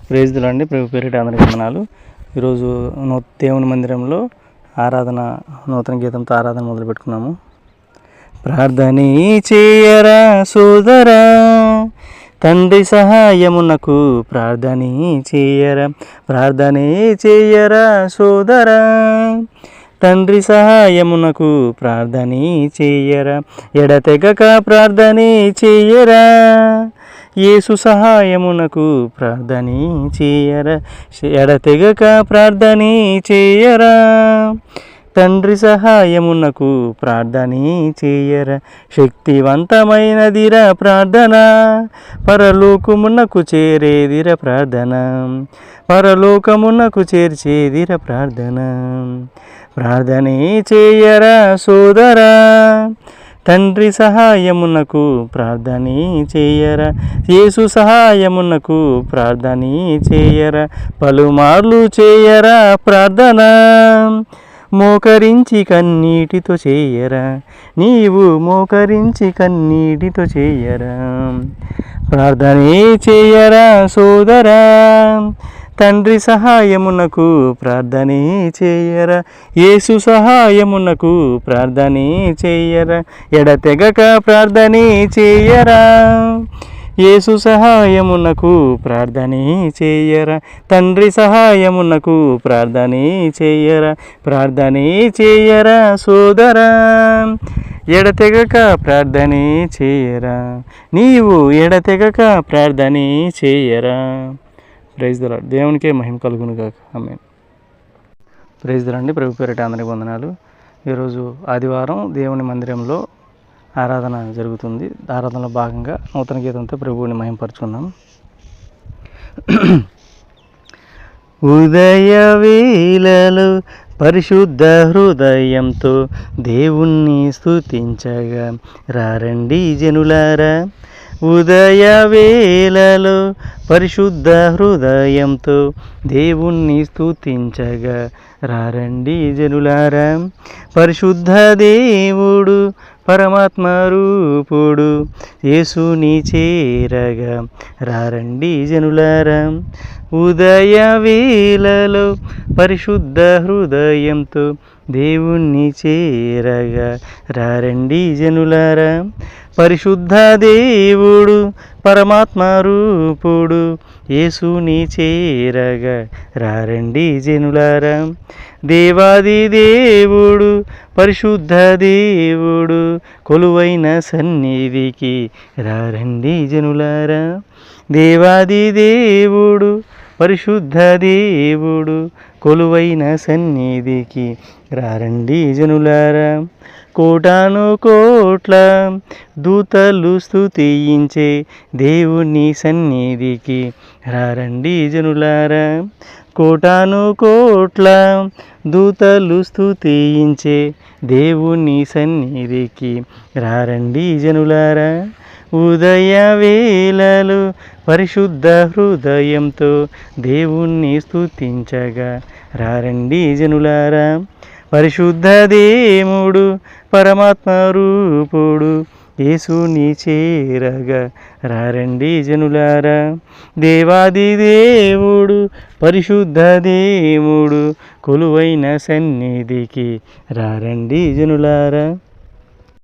Praise the lord అండి. ప్రభు పేరిట అందరికీ వందనాలు. ఈరోజు దేవుని మందిరంలో ఆరాధన, నూతన గీతంతో ఆరాధన మొదలు పెట్టుకున్నాము. ప్రార్థనే చేయరా సోదరా, తండ్రి సహాయమునకు ప్రార్థనే చేయరా. ప్రార్థనే చేయరా సోదరా, తండ్రి సహాయమునకు ప్రార్థనే చేయరా. ఎడతెగక ప్రార్థనే చేయరా, యేసు సహాయమునకు ప్రార్థనే చేయరా. ఎడతెగక ప్రార్థనే చేయరా, తండ్రి సహాయమునకు ప్రార్థనే చేయరా. శక్తివంతమైనదిరా ప్రార్థన, పరలోకమునకు చేరేదిర ప్రార్థన. పరలోకమునకు చేర్చేదిర ప్రార్థన. ప్రార్థనే చేయరా సోదరా, తండ్రి సహాయమునకు ప్రార్థనే చేయరా. యేసు సహాయమునకు ప్రార్థనే చేయరా. పలుమార్లు చేయరా ప్రార్థన, మోకరించి కన్నీటితో చేయరా. నీవు మోకరించి కన్నీటితో చేయరా. ప్రార్థనే చేయరా సోదరా, తండ్రి సహాయమునకు ప్రార్థనే చేయరా. యేసు సహాయమునకు ప్రార్థనే చేయరా. ఎడతెగక ప్రార్థనే చేయరా. యేసు సహాయమునకు ప్రార్థనే చేయరా. తండ్రి సహాయమునకు ప్రార్థనే చేయరా. ప్రార్థనే చేయరా సోదరా, ఎడతెగక ప్రార్థనే చేయరా. నీవు ఎడతెగక ప్రార్థనే చేయరా. Praise the Lord. దేవునికే మహిమ కలుగును గాక. ఆమేన్. ప్రైజ్ ది లార్డ్ అండి. ప్రభు పేరిట అందరికీ వందనాలు. ఈరోజు ఆదివారం దేవుని మందిరంలో ఆరాధన జరుగుతుంది. ఆరాధనలో భాగంగా నూతన గీతంతో ప్రభువుని మహిమపరుచుకుందాం. ఉదయ వేళలో పరిశుద్ధ హృదయంతో దేవుణ్ణి స్తుతించగా రారండి జనులారా. ఉదయ వేళలో పరిశుద్ధ హృదయంతో దేవుణ్ణి స్తుతించగా రారండి జనులారా. పరిశుద్ధ దేవుడు పరమాత్మ రూపుడు యేసుని చేరగా రారండి జనులారా. ఉదయ వేళలో పరిశుద్ధ హృదయంతో దేవుణ్ణి చేరగా రారండి జనులారా. పరిశుద్ధ దేవుడు పరమాత్మ రూపుడు యేసుని చేరగా రారండి జనులారా. దేవాది దేవుడు పరిశుద్ధ దేవుడు కొలువైన సన్నిధికి రారండి జనులారా. దేవాది దేవుడు పరిశుద్ధ దేవుడు కొలువైన సన్నిధికి రారండి జనులారా. కోటాను కోట్ల దూతలు స్తుతించే దేవుని సన్నిధికి రారండి జనులారా. కోటాను కోట్ల దూతలు స్తుతించే దేవుని సన్నిధికి రారండి జనులారా. ఉదయ వేళలో పరిశుద్ధ హృదయంతో దేవుణ్ణి స్తుతించగా రారండి జనులారా. పరిశుద్ధ దేవుడు పరమాత్మ రూపుడు యేసుని చేరగా రారండి జనులారా. దేవాది దేవుడు పరిశుద్ధ దేవుడు కొలువైన సన్నిధికి రారండి జనులారా.